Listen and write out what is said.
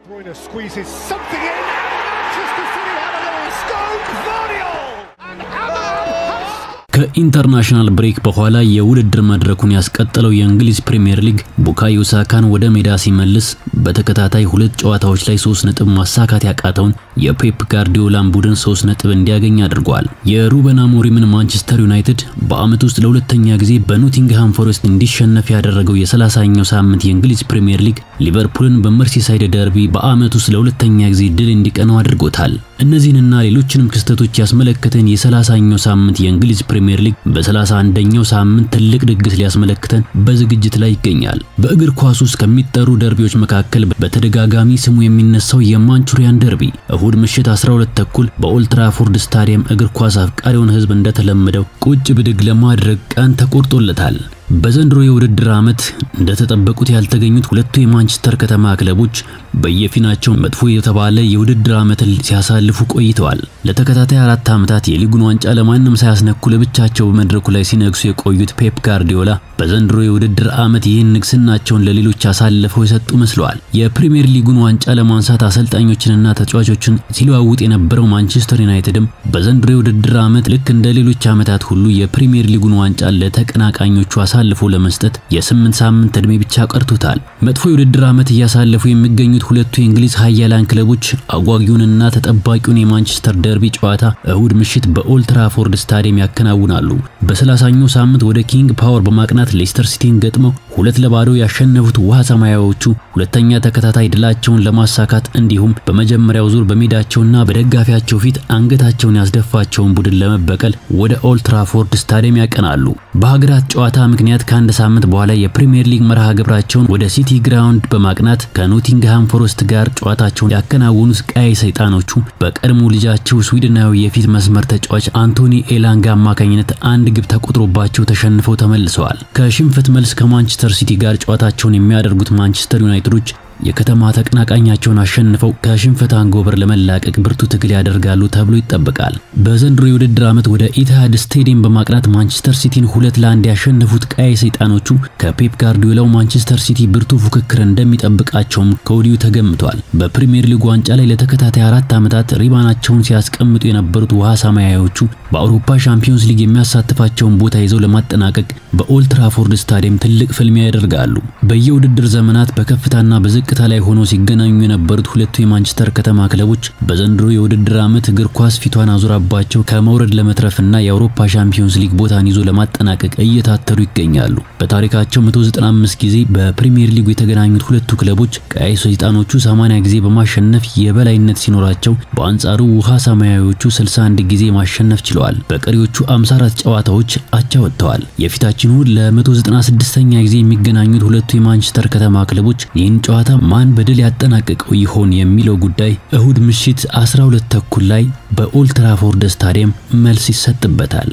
Bruyne squeezes something in. Manchester City have a little scope. Guardiola and ከኢንተርናሽናል ብሬክ በኋላ የውድድር መድረኩን ያስቀጠለው የእንግሊዝ ፕሪሚየር ሊግ ቡካዮ ሳካን ወደ ሜዳ ሲመልስ በተከታታይ ሁለት ጨዋታዎች ላይ 3 ነጥብ ማሳካት ያቃተውን የፔፕ ጋርዲዮላን ቡድን 3 ነጥብ እንዲያገኝ አድርጓል። የሩበን አሞሪምን ማንቸስተር ዩናይትድ በአመት ውስጥ ለሁለተኛ ጊዜ በኖቲንግሃም ፎረስት እንዲሸነፍ ያደረገው የ30ኛው ሳምንት የእንግሊዝ ፕሪሚየር ሊግ ሊቨርፑልን በመርሲሳይድ ደርቢ በአመት ውስጥ ለሁለተኛ ጊዜ ድል እንዲቀናው አድርጎታል። እነዚህንና ሌሎችንም ክስተቶች ያስመለከተን የ30ኛው ሳምንት የእንግሊዝ ፕሪሚየር ሊግ በ31ኛው ሳምንት ትልቅ ድግስ ሊያስመለክተን በዝግጅት ላይ ይገኛል። በእግር ኳስ ውስጥ ከሚጠሩ ደርቢዎች መካከል በተደጋጋሚ ስሙ የሚነሳው የማንቹሪያን ደርቢ እሁድ ምሽት 12 ተኩል በኦልድ ትራፎርድ ስታዲየም እግር ኳስ አፍቃሪውን ህዝብ እንደተለመደው ቁጭ ብድግ ለማድረግ ቀን ተቆርጦለታል። በዘንድሮ የውድድር አመት እንደተጠበቁት ያልተገኙት ሁለቱ የማንቸስተር ከተማ ክለቦች በየፊናቸው መጥፎ የተባለ የውድድር አመት ሲያሳልፉ ቆይተዋል። ለተከታታይ 4 አመታት የሊጉን ዋንጫ ለማንም ሳያስነኩ ለብቻቸው በመድረኩ ላይ ሲነግሱ የቆዩት ፔፕ ጋርዲዮላ በዘንድሮ የውድድር አመት ይህን ንግስናቸውን ለሌሎች አሳልፈው የሰጡ መስለዋል። የፕሪሚየር ሊጉን ዋንጫ ለማንሳት አሰልጣኞችንና ተጫዋቾችን ሲለዋውጥ የነበረው ማንቸስተር ዩናይትድም በዘንድሮ የውድድር አመት ልክ እንደ ሌሎች አመታት ሁሉ የፕሪሚየር ሊጉን ዋንጫ ለተቀናቃኞቹ አሳልፎ ለመስጠት የ8 ሳምንት እድሜ ብቻ ቀርቶታል። መጥፎ የውድድር አመት ያሳለፉ የሚገኙት ሁለቱ የእንግሊዝ ኃያላን ክለቦች አጓጊውንና ተጠባቂውን የማንቸስተር ደርቢ ጨዋታ እሁድ ምሽት በኦልድ ትራፎርድ ስታዲየም ያከናውናሉ። በ30ኛው ሳምንት ወደ ኪንግ ፓወር በማቅናት ሌስተር ሲቲን ገጥመው 2-0 ያሸነፉት ውሃ ሰማያዊዎቹ ሁለተኛ ተከታታይ ድላቸውን ለማሳካት እንዲሁም በመጀመሪያው ዙር በሜዳቸውና በደጋፊያቸው ፊት አንገታቸውን ያስደፋቸውን ቡድን ለመበቀል ወደ ኦልድ ትራፎርድ ስታዲየም ያቀናሉ። በሀገራት ጨዋታ ምክንያት ከአንድ ሳምንት በኋላ የፕሪሚየር ሊግ መርሃ ግብራቸውን ወደ ሲቲ ግራውንድ በማቅናት ከኖቲንግሃም ፎረስት ጋር ጨዋታቸውን ያከናውኑት ቀይ ሰይጣኖቹ በቀድሞ ልጃቸው ስዊድናዊ የፊት መስመር ተጫዋች አንቶኒ ኤላንጋ አማካኝነት አንድ ግብ ተቆጥሮባቸው ተሸንፈው ተመልሰዋል። ከሽንፈት መልስ ከማንቸስተር ሲቲ ጋር ጨዋታቸውን የሚያደርጉት ማንቸስተር ዩናይትዶች የከተማ ተቀናቃኛቸውን አሸንፈው ከሽንፈት አንጎበር ለመላቀቅ ብርቱ ትግል ያደርጋሉ ተብሎ ይጠበቃል። በዘንድሮ የውድድር አመት ወደ ኢቲሃድ ስቴዲየም በማቅናት ማንቸስተር ሲቲን 2-1 ያሸነፉት ቀይ ሰይጣኖቹ ከፔፕ ጋርዲዮላው ማንቸስተር ሲቲ ብርቱ ፉክክር እንደሚጠብቃቸውም ከወዲሁ ተገምቷል። በፕሪሚየር ሊግ ዋንጫ ላይ ለተከታታይ 4 አመታት ሪባናቸውን ሲያስቀምጡ የነበሩት ውሃ ሰማያዊዎቹ በአውሮፓ ሻምፒዮንስ ሊግ የሚያሳትፋቸውን ቦታ ይዘው ለማጠናቀቅ በኦልድ ትራፎርድ ስታዲየም ትልቅ ፍልሚያ ያደርጋሉ። በየውድድር ዘመናት በከፍታና በዝቅታ ላይ ሆኖ ሲገናኙ የነበሩት ሁለቱ የማንቸስተር ከተማ ክለቦች በዘንድሮ የውድድር አመት እግር ኳስ ፊቷን አዙራባቸው ከመውረድ ለመትረፍና የአውሮፓ ሻምፒዮንስ ሊግ ቦታን ይዞ ለማጠናቀቅ እየታተሩ ይገኛሉ። በታሪካቸው 195 ጊዜ በፕሪሚየር ሊግ የተገናኙት ሁለቱ ክለቦች ቀይ ሰይጣኖቹ 80 ጊዜ በማሸነፍ የበላይነት ሲኖራቸው በአንጻሩ ውሃ ሰማያዊዎቹ 61 ጊዜ ማሸነፍ ችለዋል። በቀሪዎቹ 54 ጨዋታዎች አቻ ወጥተዋል። የፊታችን እሁድ ለ196ኛ ጊዜ የሚገናኙት ሁለቱ የማንቸስተር ከተማ ክለቦች ይህን ጨዋታ ማን በድል ያጠናቀቀው ይሆን የሚለው ጉዳይ እሁድ ምሽት 12 ተኩል ላይ በኦልድ ትራፎርድ ስታዲየም መልስ ይሰጥበታል።